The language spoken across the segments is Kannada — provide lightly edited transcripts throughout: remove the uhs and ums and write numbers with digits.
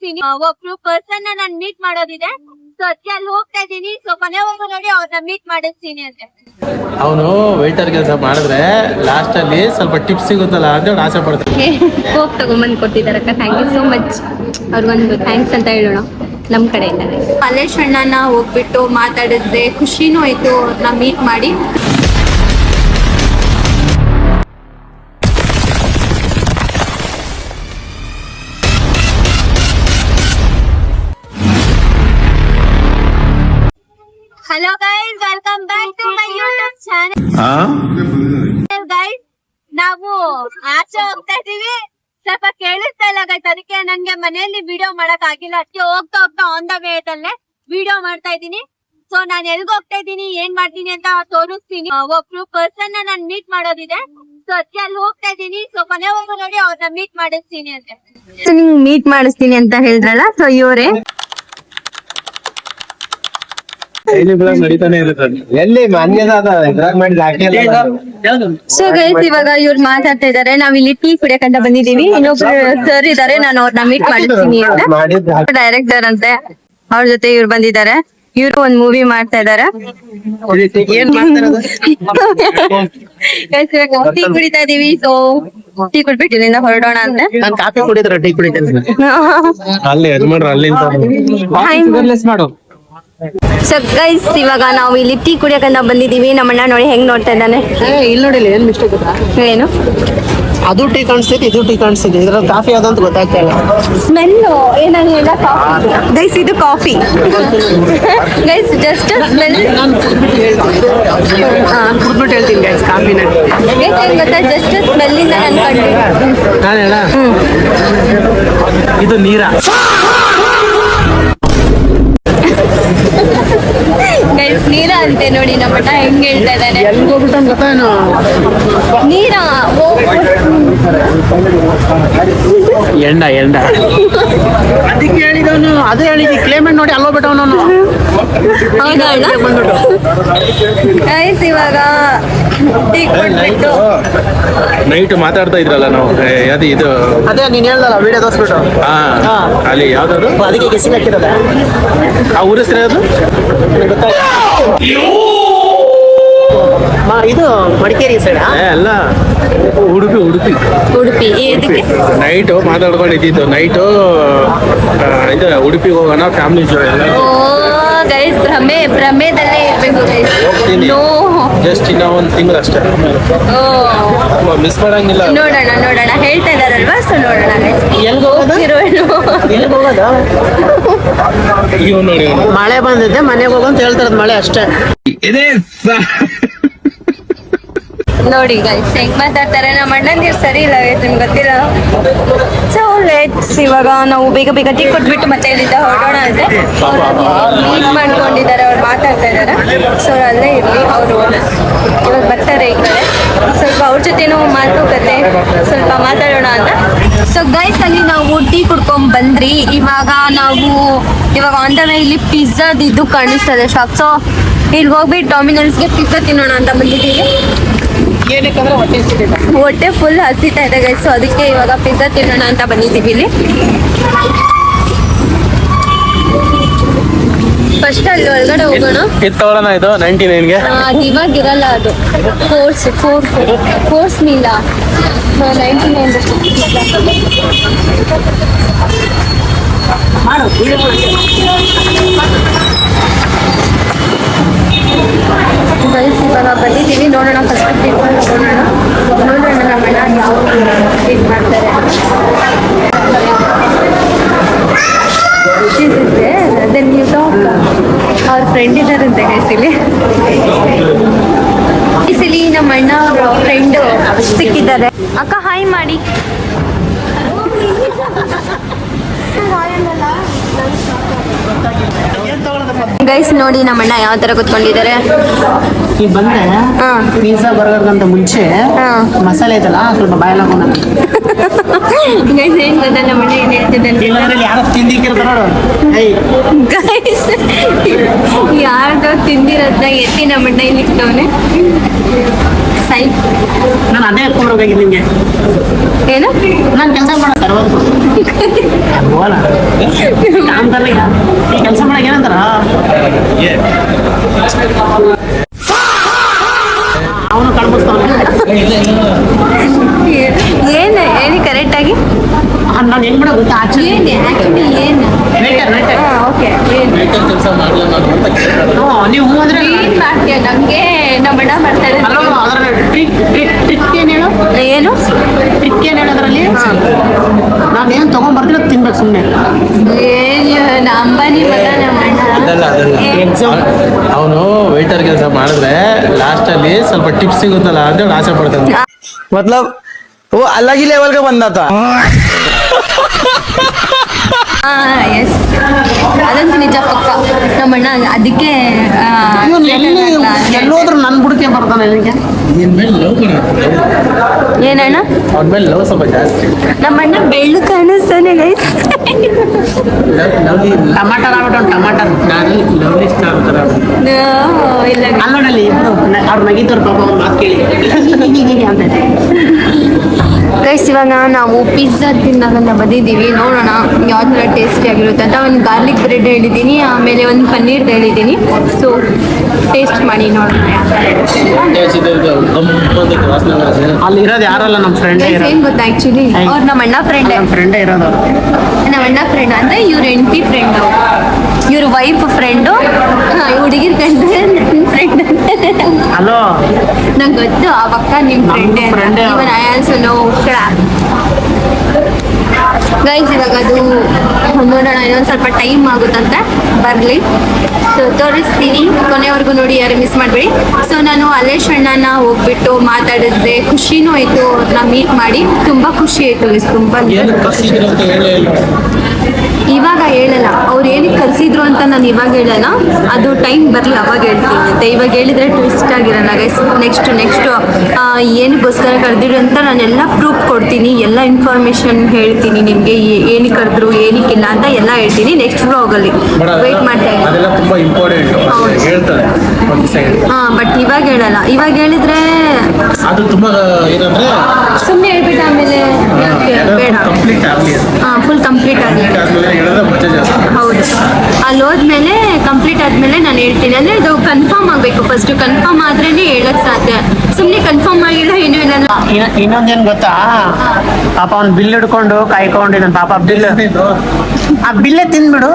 ತೋರಿಸ್ತೀನಿ. ಒಬ್ರು ಪರ್ಸನ್ ನಾನು ಮೀಟ್ ಮಾಡೋದಿದೆ. ಸೊ ಅದಕ್ಕೆ ಅಲ್ಲಿ ಹೋಗ್ತಾ ಇದೀನಿ. ಸೊ ಕೊನೆವರೆಗೂ ನೋಡಿ ಅವ್ರನ್ನ ಮೀಟ್ ಮಾಡಿಸ್ತೀನಿ ಅಂತ. ಅವನು ವೇಟರ್ ಕೆಲಸ ಮಾಡಿದ್ರೆ ಲಾಸ್ಟ್ ಅಲ್ಲಿ ಸ್ವಲ್ಪ ಟಿಪ್ಸ್ ಸಿಗುತ್ತಲ್ಲ ಅಂತ ಆಸೆ ಪಡ್ತಾರೆ. ಹೋಗಿ ತಗೊಂಬಂದು ಕೊಟ್ಟಿದ್ದಾರಕ್ಕ. Thank you so much. ಅವ್ರಿಗೊಂದು ಥ್ಯಾಂಕ್ಸ್ ಅಂತ ಹೇಳೋಣ ನಮ್ಮ ಕಡೆಯಿಂದ. ಕಲೇಶ್ ಅಣ್ಣನ ಹೋಗ್ಬಿಟ್ಟು ಮಾತಾಡಿದ್ರೆ ಖುಷಿನೂ ಆಯ್ತು ಅವ್ರನ್ನ ಮೀಟ್ ಮಾಡಿ. Hello guys, welcome back to my YouTube channel. Guys, ನಾವು ಆಚೆ ಹೋಗ್ತಾ ಇದೀವಿ. ಸ್ವಲ್ಪ ಕೇಳಿಸ್ತಾ ಇಲ್ಲ ಗೈಸ್, ಅದಕ್ಕೆ ನಂಗೆ ಮನೆಯಲ್ಲಿ ವಿಡಿಯೋ ಮಾಡಕ್ ಆಗಿಲ್ಲ. ಅದಕ್ಕೆ ಹೋಗ್ತಾ ಹೋಗ್ತಾ ಆನ್ ದ ವೇ ದಲ್ಲೇ ವಿಡಿಯೋ ಮಾಡ್ತಾ ಇದೀನಿ. ಸೊ ನಾನ್ ಎಲ್ಗ್ ಹೋಗ್ತಾ ಇದೀನಿ, ಏನ್ ಮಾಡ್ತೀನಿ ಅಂತ ತೋರಿಸ್ತೀನಿ. ಒಬ್ರು ಪರ್ಸನ್ ನಾನ್ ಮೀಟ್ ಮಾಡೋದಿದೆ. ಸೊ ಅದಕ್ಕೆ ಅಲ್ಲಿ ಹೋಗ್ತಾ ಇದೀನಿ. ಸೊ ಕೊನೆವರೆಗೂ ನೋಡಿ ಅವ್ರನ್ನ ಮೀಟ್ ಮಾಡಿಸ್ತೀನಿ ಅಂತ. ನಿಂಗ್ ಮೀಟ್ ಮಾಡಿಸ್ತೀನಿ ಅಂತ ಹೇಳಿದ್ರಲ್ಲ, ಸೊ ಇವರೇ. ನಡೀತಾನೆ ಇರುತ್ತೆ ಎಲ್ಲಿ ಸೊ ಗೈಸ್, ಇವಾಗ ಇವ್ರು ಮಾತಾಡ್ತಾ ಇದಾರೆ. ನಾವ್ ಇಲ್ಲಿ ಟೀ ಕುಡಿಯಕಂತ ಬಂದಿದೀವಿ. ಇನ್ನೊಬ್ರು ಸರ್ ಇದಾರೆ, ನಾನು ಅವ್ರನ್ನ ಮೀಟ್ ಮಾಡಿಸ್ತೀನಿ ಅಂತ. ಡೈರೆಕ್ಟರ್ ಅಂತೆ, ಅವ್ರ ಜೊತೆ ಇವ್ರು ಬಂದಿದ್ದಾರೆ. ಇವ್ರು ಒಂದ್ ಮೂವಿ ಮಾಡ್ತಾ ಇದಾರೆ. ಟೀ ಕುಡಿತಾ ಇದೀವಿ. ಸೊ ಟೀ ಕುಡ್ಬಿಟ್ಟು ಇಲ್ಲಿಂದ ಹೊರಡೋಣ ಅಂತ. ನಾನ್ ಕಾಫಿ ಕುಡಿದ್ರೆ ಟೀ ಕುಡಿತೇನೆ ಅಲ್ಲಿ ಯಜಮಾನ್ರು ಅಲ್ಲಿಂದ ಮಾಡು. ಸೊ ಗೈಸ್, ಇವಾಗ ನಾವು ಇಲ್ಲಿ ಟೀ ಕುಡಿಯಕಂತ ಬಂದಿದೀವಿ. ನಮ್ಮಣ್ಣ ನೋಡಿ ಹೆಂಗ್ ನೋಡ್ತಾ ಇದ್ದಾನೆ. ಇಲ್ಲಿ ನೋಡಿ ಏನ್ ಮಿಸ್ಟೇಕ್ ಏನು ಅದು ಟೀ ಕಾಣಿಸ್ತೈತಿ, ಇದು ಟೀ ಕಾಣಿಸ್ತಿದೆ. ಇದ್ರಲ್ಲಿ ಕಾಫಿ ಯಾವ್ದಂತ ಗೊತ್ತಾಗ್ತಾ ಇಲ್ಲ. ಸ್ಮೆಲ್ ಏನಾಗಿಲ್ಲ. ಕಾಫಿ ಗೈಸ್, ಇದು ಕಾಫಿ ಗೈಸ್. ಜಸ್ಟ್ ಸ್ಮೆಲ್ ಕುಡ್ಬಿಟ್ಟು ಹೇಳ್ತೀನಿ ಗೈಸ್. ಕಾಫಿನ ಗೈಸ್ ಏನ್ ಗೊತ್ತಾ, ಜಸ್ಟ್ ಸ್ಮೆಲ್ ಇಂದ ಅನ್ಕೊಂಡ್ವಿ. ನಾನು ಹೇಳ ಇದು ನೀರ. ಗೈಸ್ ನೀರ ಅಂತೆ ನೋಡಿ ನಮ್ಮಣ್ಣ ಹೆಂಗ್ ಹೇಳ್ತಾ ಇದ್ದಾನೆ. ಎಲ್ಲಿ ಹೋಗ್ಬಿಟ್ಟು ಗೊತ್ತಾನು ನೀರ ಎಂಡ ಅದಕ್ಕೆ ಹೇಳಿದವನು. ಅದೇ ಹೇಳಿದ್ವಿ ಕ್ಲೇಮೆಂಟ್ ನೋಡಿ ಅಲ್ಲೋಗ್ಬಿಟ್ಟವನು. ಹೌದಾ ಅಣ್ಣ? ಗೈಸ್ ಇವಾಗ ಟೀ ಕುಡ್ಬಿಟ್ಟು ನೈಟ್ ಮಾತಾಡ್ತಾ ಇದ್ರಲ್ಲ ನಾವು. ಅದು ಇದು ಅದೇ ನೀನ್ ಹೇಳ್ದಲ್ಲ ವಿಡಿಯೋ ತೋರಿಸ್ಬಿಟ್ಟು. ಅಲ್ಲಿ ಯಾವ್ದಾದ್ರು ಅದಕ್ಕೆ ಗೆಸಿಂಗ್ ಹಾಕಿರೋದ ಆ ಊರ ಹೆಸರು ಯಾವ್ದು ಇದು ಮಡಿಕೇರಿ ಸೈಡ್ ಅಲ್ಲ, ಉಡುಪಿ. ಇದಕ್ಕೆ ನೈಟು ಮಾತಾಡ್ಕೊಂಡಿದ್ದು. ನೈಟು ಇದು ಉಡುಪಿಗೆ ಹೋಗೋಣ ಫ್ಯಾಮಿಲಿ ಶೋ ಎಲ್ಲ. ಓ ಗೈಸ್, ಭ್ರಮೆದಲ್ಲೇ ಇರ್ಬೇಕು ಗೈಸ್. ನೋ, ಜಸ್ಟ್ ಇನ್ನ ಒಂದು ತಿಂಗಳು ಅಷ್ಟೇ. ಮಿಸ್ ಮಾಡಂಗಿಲ್ಲ. ನೋಡೋಣ ಹೇಳ್ತಾ ಇದಾರಲ್ವಾ. ಸೊ ನೋಡೋಣ ಗೈಸ್. ನೋಡಿ ಮಳೆ ಬಂದಿದ್ದೆ, ಮನೆಗೆ ಹೋಗಂತ ಹೇಳ್ತಾರದ್ ಮಳೆ ಅಷ್ಟೇ. ನೋಡಿ ಗೈಸ್ ಹೆಂಗ್ ಮಾತಾಡ್ತಾರೆ. ನಮ್ಮ ಅಣ್ಣಂದಿರು ಸರಿ ಇಲ್ಲ ಗೈಸ್, ನಿಮ್ಗೆ ಗೊತ್ತಿಲ್ಲ. ಸೊ ಲೆಟ್ಸ್ ಇವಾಗ ನಾವು ಬೇಗ ಟೀ ಕೊಟ್ಬಿಟ್ಟು ಮತ್ತೆ ಇಲ್ಲಿಂದ ಹೊರಡೋಣ ಅಂತ ಮೀಟ್ ಮಾಡ್ಕೊಂಡಿದ್ದಾರೆ. ಅವ್ರು ಮಾತಾಡ್ತಾ ಇದ್ದಾರೆ. ಸೊ ಅಲ್ಲೇ ಇರ್ಲಿ, ಅವರು ಇವಾಗ ಬರ್ತಾರೆ ಈ ಕಡೆ. ಸ್ವಲ್ಪ ಅವ್ರ ಜೊತೆನೂ ಮಾತುಕತೆ ಸ್ವಲ್ಪ ಮಾತಾಡೋಣ ಅಂತ. ಸೊ ಗೈಸ್, ಅಲ್ಲಿ ನಾವು ಟೀ ಕುಡ್ಕೊಂಡ್ ಬಂದ್ರಿ. ಇವಾಗ ಆನ್ ದ ವೇ ಇಲ್ಲಿ ಪಿಜ್ಜಾದ ಇದು ಕಾಣಿಸ್ತದೆ ಶಾಪ್. ಸೊ ಇಲ್ಲಿ ಹೋಗ್ಬಿಟ್ಟು ಡಾಮಿನೋಸ್ಗೆ ಪಿಜ್ಜಾ ತಿನ್ನೋಣ ಅಂತ ಬಂದಿದ್ದೀವಿ. ಹೊಟ್ಟೆ ಫುಲ್ ಹಸಿತಾ ಇದೆ ಗೈಸ್. ಸೊ ಅದಕ್ಕೆ ಇವಾಗ ಪಿಜ್ಜಾ ತಿನ್ನೋಣ ಅಂತ ಬಂದಿದ್ದೀವಿ ಇಲ್ಲಿ. ಫಸ್ಟ್ ಅಲ್ಲಿ ಒಳಗಡೆ ಹೋಗೋಣ. ತಗೊಳ್ಳೋಣ. ಇದು 99ಗೆ ಅದು ಇವಾಗ ಇರಲ್ಲ. ಅದು ಕೋರ್ಸ್ ಮೀಲ 99. ಗೈಸ್ ಇವಾಗ ಬಂದಿದ್ದೀವಿ. ನೋಡೋಣ ಫಸ್ಟ್ ನೋಡೋಣ ನಮ್ಮಣ್ಣ ಯಾವ ಇದು ಮಾಡ್ತಾರೆ. Then you talk. ಅವ್ರ ಫ್ರೆಂಡ್ ಇದ್ದಾರಂತೆ ಗೈಸ್ ಇಲ್ಲಿ. ಇಲ್ಲಿ ನಮ್ಮ ಅಣ್ಣ ಅವ್ರ ಫ್ರೆಂಡ್ ಸಿಕ್ಕಿದ್ದಾರೆ. ಅಕ್ಕ ಹಾಯ್ ಮಾಡಿ. ಗೈಸ್ ನೋಡಿ ನಮ್ಮಣ್ಣ ಯಾವ ತರ ಕುತ್ಕೊಂಡಿದ್ದಾರೆ. ಈಗ ಬಂದ್ರೆ ಪಿಜ್ಜಾ ಬರ್ಗರ್ ಅಂತ ಮುಂಚೆ ಮಸಾಲೆ ಐತಲ್ಲ ಸ್ವಲ್ಪ ಬಾಯಲ್ಲ ಗೈಸ್ ಏನ್ ಗೊತ್ತಾ ನಮ್ಮಣ್ಣ ಏನ್ ಹೇಳ್ತಿದ್ದಾನೆ. ಯಾರು ತಿಂದಿಕ್ಕಿರ್ತಾರ ಗೈಸ್ ಯಾರ್ದೋ ತಿಂದಿರೋದ್ನ ಎತ್ತಿ ನಮ್ಮಣ್ಣ ಇಲ್ಲಿ ಇಟ್ಟವನೆ. ಸೈಡ್ ನಾನು ಅದೇ ಹಾಕೊಂಡ್ಬೇಕಾಗಿದ್ದು ನಿಮ್ಗೆ. ಏನು ನಾನು ಕೆಲಸ ಮಾಡೋ ತರವದು ಈ ಕೆಲಸ ಮಾಡಕ್ ಏನಂತಾರ ಅವನು ಕಳ್ಬಿಡ್ತಾವ. ಏನು ಹೇಳಿ ಕರೆಕ್ಟಾಗಿ ನಾನು ಹೆಂಗ್ ಮಾಡೋ ಗೊತ್ತಾ ಆಕ್ಚುಲಿ ಏನು ಆ್ಯಕ್ಚುಲಿ ಏನು ಓಕೆ ಕೆಲಸ ಮಾಡಲ್ಲ ನಾನು ಅಂತ ಕೇಳ್ತಾರೆ. ನೀವು ಅಂದ್ರೆ ಏನ್ ಮಾಡ್ತೀಯ ನಮ್ಗೆ ನಮ್ಮ ಅಣ್ಣ ಮಾಡ್ತಾರೆ ಅಲ್ಲ ಅದರ ಟ್ರಿಕ್ ಏನ್ ಹೇಳು ಏನು ಟ್ರಿಕ್ ಏನ್ ಹೇಳು ಅದರಲ್ಲಿ ನಾನು ಏನು ತಗೊಂಡ್ಬರ್ತೀನಿ ಅದು ತಿನ್ಬೇಕು ಸುಮ್ಮನೆ. ಏನು ಅಂಬಾನಿ ಮಗ ನಮ್ಮ ಅದಲ್ಲ ಅಣ್ಣ ಅವನು ವೇಟರ್ ಕೆಲಸ ಮಾಡಿದ್ರೆ ಲಾಸ್ಟ್ ಅಲ್ಲಿ ಸ್ವಲ್ಪ ಟಿಪ್ಸ್ ಸಿಗುತ್ತಲ್ಲ ಅಂತ ಆಸೆ ಪಡ್ತಾನೆ. मतलब वो अलग ही लेवल का बंदा था। ಎಸ್ ಅದಂತೂ ನಿಜ ಪಕ್ಕ ನಮ್ಮ ಅಣ್ಣ ಅದಕ್ಕೆ ಇವನು ಎಲ್ಲೋದ್ರು ನನ್ನ ಬುಡಕೆ ಬರ್ತಾನೆ ನಿನಗೆ. ನಿನ್ ಮೇಲೆ ಲವ್ ಏನಣ್ಣ ಅವನ ಮೇಲೆ ಲವ್ ಸ್ವಲ್ಪ ಜಾಸ್ತಿ. ನಮ್ಮ ಅಣ್ಣ ಬೆಳ್ಳು ಕಾಣಿಸ್ತಾನೆ ಗೈಸ್ ಟಮಾಟರ್ ಆಗ್ಬಿಟ್ಟು ಟಮಾಟರ್ ನಾನು ಲವ್ಲಿ ಸ್ಟಾರ್ ತರ ಇಲ್ಲ ಅಲ್ಲೋಡಲ್ಲಿ ಇಬ್ರು ಅವ್ರು ನಗಿತವ್ರು ಪಾಪ ಅವ್ರು ಮಾತು ಕೇಳಿ ಅಂತ. ಗೈಸ್ ಇವಾಗ ನಾವು ಪಿಜ್ಜಾ ತಿನ್ನೋದನ್ನ ಬಂದಿದ್ದೀವಿ, ನೋಡೋಣ ಯಾವ ಥರ ಟೇಸ್ಟಿ ಆಗಿರುತ್ತೆ ಅಂತ. ಒಂದು ಗಾರ್ಲಿಕ್ ಬ್ರೆಡ್ ಹೇಳಿದ್ದೀನಿ, ಆಮೇಲೆ ಒಂದು ಪನ್ನೀರ್ದು ಹೇಳಿದ್ದೀನಿ. ಸೊ ಟೇಸ್ಟ್ ಮಾಡಿ ನೋಡೋಣ. ಅಲ್ಲಿ ಇರೋದು ಯಾರಲ್ಲ ನಮ್ಮ ಫ್ರೆಂಡೇ ಗೈಸ್ ಇರೋದು. ಏನು ಗೊತ್ತಾ ಆ್ಯಕ್ಚುಲಿ ಅವ್ರು ನಮ್ಮ ಅಣ್ಣ ಫ್ರೆಂಡೇ. ನಮ್ಮ ಫ್ರೆಂಡೇ ಇರೋದು ಅವ್ರು. ನಮ್ಮ ಅಣ್ಣ ಫ್ರೆಂಡ್ ಅಂದರೆ ಇವ್ರ ಹೆಂಡತಿ ಫ್ರೆಂಡು, ಇವ್ರ ವೈಫ್ ಫ್ರೆಂಡು, ಹುಡುಗಿರ್ ಕಂಡ್ರೆ ನನ್ನ ಫ್ರೆಂಡ್ ಹಲೋ ನಂಗೆ ಗೊತ್ತು ಆ ಪಕ್ಕ ನಿಮ್ಮ ಫ್ರೆಂಡೇ friend ಏ. Even I also know guys. ಇವಾಗ ಅದು ನೋಡೋಣ, ಇನ್ನೊಂದು ಸ್ವಲ್ಪ ಟೈಮ್ ಆಗುತ್ತಂತೆ ಬರಲಿ. ಸೊ ತೋರಿಸ್ತೀನಿ, ಕೊನೆವರೆಗೂ ನೋಡಿ, ಯಾರು ಮಿಸ್ ಮಾಡಬೇಡಿ. ಸೊ ನಾನು ಅಲೇಶ್ ಅಣ್ಣನ ಹೋಗ್ಬಿಟ್ಟು ಮಾತಾಡಿದ್ರೆ ಖುಷಿನೂ ಆಯಿತು, ಅವ್ರನ್ನ ಮೀಟ್ ಮಾಡಿ ತುಂಬ ಖುಷಿ ಆಯಿತು ಗೈಸ್, ತುಂಬ ಇವಾಗ ಹೇಳಲ್ಲ ಅವ್ರು ಏನಕ್ಕೆ ಕರೆಸಿದ್ರು ಅಂತ ನಾನು ಇವಾಗ ಹೇಳಲ್ಲ, ಅದು ಟೈಮ್ ಬರಲಿ ಅವಾಗ ಹೇಳ್ತೀನಿ ಅಂತ. ಇವಾಗ ಹೇಳಿದ್ರೆ ಟ್ವಿಸ್ಟ್ ಆಗಿರಲ್ಲ ಗೈಸ್. ನೆಕ್ಸ್ಟು ಏನಕ್ಕೋಸ್ಕರ ಕರೆದಿದ್ರು ಅಂತ ನಾನೆಲ್ಲ ಪ್ರೂಫ್ ಕೊಡ್ತೀನಿ, ಎಲ್ಲ ಇನ್ಫಾರ್ಮೇಶನ್ ಹೇಳ್ತೀನಿ ನಿಮಗೆ, ಏನಕ್ಕೆ ಕರೆದ್ರು ಏನಕ್ಕಿಲ್ಲ ಅಂತ ಎಲ್ಲ ಹೇಳ್ತೀನಿ ನೆಕ್ಸ್ಟ್ ವ್ಲಾಗಲ್ಲಿ. ವೆಯ್ಟ್ ಮಾಡ್ತಾ ಇದ್ದೀನಿ. ಅದೆಲ್ಲ ತುಂಬಾ ಇಂಪಾರ್ಟೆಂಟ್ ಹೇಳ್ತಾರೆ ಒಂದು ಸೆಕೆಂಡ್. ಹಾಂ ಬಟ್ ಇವಾಗ ಹೇಳಲ್ಲ, ಇವಾಗ ಹೇಳಿದ್ರೆ ಅದು ತುಂಬಾ ಏನಂದ್ರೆ ಸುಮ್ಮನೆ ಹೇಳ್ಬಿಟ್ಟು ಆಮೇಲೆ ಬೇಡ. ಕಂಪ್ಲೀಟ್ ಆಗಲಿ ಹಾಂ ಫುಲ್ ಕಂಪ್ಲೀಟ್ ಆಗಲಿ. ಆದ್ಮೇಲೆ ಹೇಳಿದ್ರೆ ಮಜಾ ಜಾಸ್ತಿ. ಹೌದು, ಅಲ್ಲಿ ಹೋದ್ಮೇಲೆ ಕಂಪ್ಲೀಟ್ ಆದ್ಮೇಲೆ ನಾನು ಹೇಳ್ತೀನಿ. ಅಂದರೆ ಇದು ಕನ್ಫರ್ಮ್ ಆಗಬೇಕು, ಫಸ್ಟು ಕನ್ಫರ್ಮ್ ಆದ್ರೇ ಹೇಳಕ್ ಸಾಧ್ಯ. ಸುಮ್ಮನೆ ಕನ್ಫರ್ಮ್ ಆಗಿಲ್ಲ ಏನೂ ಇಲ್ಲ ಅಂದ್ರೆ ಇನ್ನೊಂದೇನ್ ಗೊತ್ತಾ, ಪಾಪ ಅವ್ನು ಬಿಲ್ ಹಿಡ್ಕೊಂಡು ಕಾಯ್ಕೊಂಡಿದ್ದಾನೆ ಪಾಪ. ಬಿಲ್ ಆ ಬಿಲ್ಲೇ ತಿಂದ್ಬಿಡು.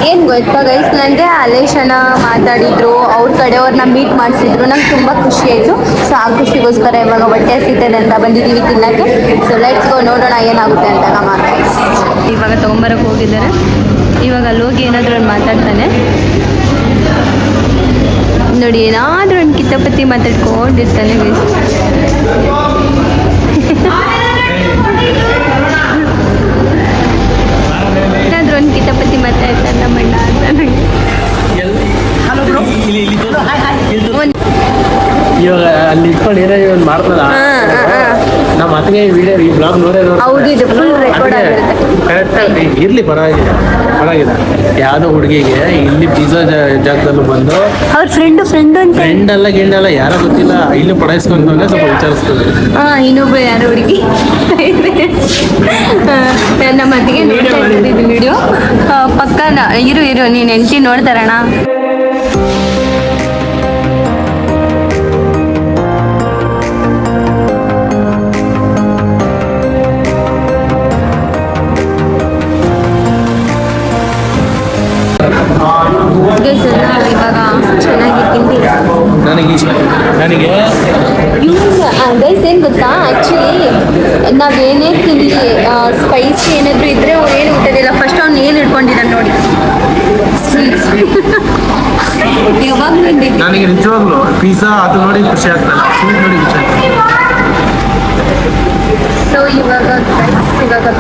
ಏನು ಗೊತ್ತಾ ಗೈಸ್, ನನಗೆ ಅಲೇಶನ ಮಾತಾಡಿದ್ರು, ಅವ್ರ ಕಡೆಯವ್ರನ್ನ ಮೀಟ್ ಮಾಡಿಸಿದ್ರು, ನಂಗೆ ತುಂಬ ಖುಷಿ ಆಯಿತು. ಸೊ ಆ ಖುಷಿಗೋಸ್ಕರ ಇವಾಗ ಹೊಟ್ಟೆ ಹಸಿತದೆ ಅಂತ ಬಂದಿದ್ದೀವಿ ತಿನ್ನೋಕ್ಕೆ. ಸೊ ಲೆಟ್ಸ್ ಗೋ, ನೋಡೋಣ ಏನಾಗುತ್ತೆ ಅಂತ. ಇವಾಗ ತೊಗೊಂಬರಕ್ಕೆ ಹೋಗಿದ್ದಾರೆ, ಇವಾಗ ಅಲ್ಲಿ ಹೋಗಿ ಏನಾದರೂ ಒಂದು ಮಾತಾಡ್ತಾನೆ ನೋಡಿ, ಏನಾದರೂ ಒಂದು ಕಿತ್ತಪತಿ ಮಾತಾಡ್ಕೊಂಡಿರ್ತಾನೆ ಗೈಸ್. ಏನಾದರೂ ಒಂದು ಕಿತ್ತಪತಿ ಮಾತಾಡ್ತಾನೆ ನಮ್ಮ ಅಣ್ಣ ಅಂತ ನನಗೆ. ಇವಾಗ ಅಲ್ಲಿ ಇಟ್ಕೊಂಡು ಏನೋ ಇವನ್ ಮಾಡ್ತಾರ ನಮ್ಮ ಅತ್ತಿಗೆ ವಿಡಿಯೋ ಈ ಬ್ಲಾಗ್ ನೋಡೇ ಹೌದು, ಇದು ಫುಲ್ ರೆಕಾರ್ಡ್ ಆಗಿರುತ್ತೆ. ಕರೆಕ್ಟ್ ಇರ್ಲಿ, ಪರವಾಗಿಲ್ಲ. ಯಾವ್ದೋ ಹುಡುಗಿಗೆ ಇಲ್ಲಿ ಪಿಜ್ಜಾ ಜಾಗದಲ್ಲೂ ಬಂದು ಅವ್ರ ಫ್ರೆಂಡ್ ಅಂತ ಫ್ರೆಂಡ್ ಅಲ್ಲ ಗಿಂಡಲ್ಲ ಯಾರೋ ಗೊತ್ತಿಲ್ಲ ಇಲ್ಲಿ ಪಡಾಯಿಸ್ಕೊಂಡ್ರೆ ಸ್ವಲ್ಪ ವಿಚಾರಿಸ್ತಾರೆ. ಇನ್ನೊಬ್ರು ಯಾರೋ ಹುಡುಗಿ ನಮ್ಮ ಅತ್ತಿಗೆ ನೋಡ್ತಾ ಇರ್ತಿದ್ದು ವಿಡಿಯೋ ಪಕ್ಕ. ಇರು ನೀನು ಹೆಂಡತಿ ನೋಡ್ತಾರಣ. ಇವಾಗ ಚೆನ್ನಾಗಿ ತಿಂಡಿ ನನಗೆ ಗೈಸ್ ಏನು ಗೊತ್ತಾ, ಆ್ಯಕ್ಚುಲಿ ನಾವೇನೇ ತಿನ್ನಲಿ ಸ್ಪೈಸಿ ಏನಾದರೂ ಇದ್ದರೆ ಅವ್ರು ಏನು ಊಟದಿಲ್ಲ. ಫಸ್ಟ್ ಅವ್ನು ಏನು ಇಟ್ಕೊಂಡಿದ್ದಾನೆ ನೋಡಿ, ಸ್ವೀಟ್ಸ್. ಯಾವಾಗ ನನಗೆ ನಿಜವಾಗ್ಲು ಪಿಜ್ಜಾ ಅದು ನೋಡಿ ಖುಷಿ ಆಗ್ತದೆ, ಸ್ವೀಟ್ ನೋಡಿ ಖುಷಿ ಆಗ್ತದೆ. ಸೊ ಇವಾಗ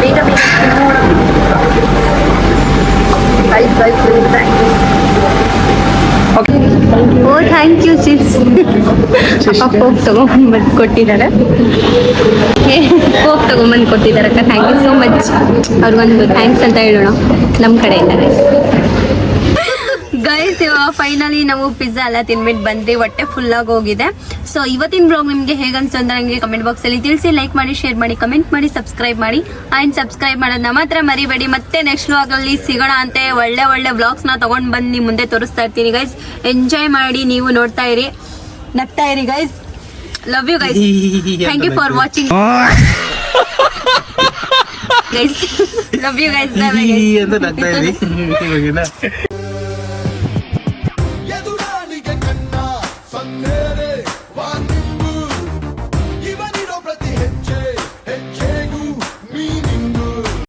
ಬೇಗ ಓ ಥ್ಯಾಂಕ್ ಯು ಸಿಸ್. ಕೋಕ್ ತಗೊಂಬಂದು ಕೊಟ್ಟಿದ್ದಾರೆ, ಕೋಕ್ ತಗೊಂಬಂದು ಕೊಟ್ಟಿದ್ದಾರೆ ಅಕ್ಕ. Thank you so much. ಅವ್ರಿಗೊಂದು ಥ್ಯಾಂಕ್ಸ್ ಅಂತ ಹೇಳೋಣ ನಮ್ಮ ಕಡೆಯಿಂದ. ಗೈಸ್ ಫೈನಲಿ ನಾವು ಪಿಜ್ಜಾ ಎಲ್ಲ ತಿನ್ಬಿಟ್ಟು ಬಂದ್ವಿ, ಹೊಟ್ಟೆ ಫುಲ್ ಆಗಿ ಹೋಗಿದೆ. ಸೊ ಇವತ್ತಿನ ಬ್ಲಾಗ್ ನಿಮ್ಗೆ ಹೇಗನ್ಸು ಅಂತ ನನಗೆ ಕಮೆಂಟ್ ಬಾಕ್ಸ್ ಅಲ್ಲಿ ತಿಳಿಸಿ. ಲೈಕ್ ಮಾಡಿ, ಶೇರ್ ಮಾಡಿ, ಕಮೆಂಟ್ ಮಾಡಿ, ಸಬ್ಸ್ಕ್ರೈಬ್ ಮಾಡಿ. ಅಂಡ್ ಸಬ್ಸ್ಕ್ರೈಬ್ ಮಾಡೋದನ್ನ ಮಾತ್ರ ಮರಿಬೇಡಿ. ಮತ್ತೆ ನೆಕ್ಸ್ಟ್ ಬ್ಲಾಗ್ ಅಲ್ಲಿ ಸಿಗೋಣ ಅಂತೆ. ಒಳ್ಳೆ ಒಳ್ಳೆ ಬ್ಲಾಗ್ಸ್ ನ ತಗೊಂಡ್ ಬಂದು ನಿಮ್ ಮುಂದೆ ತೋರಿಸ್ತಾ ಇರ್ತೀನಿ ಗೈಸ್. ಎಂಜಾಯ್ ಮಾಡಿ, ನೀವು ನೋಡ್ತಾ ಇರಿ, ನಗ್ತಾ ಇರಿ guys. Love you guys. Thank you for watching guys. Love you guys. ಅಂತ ನಗ್ತಾ ಇರಿ.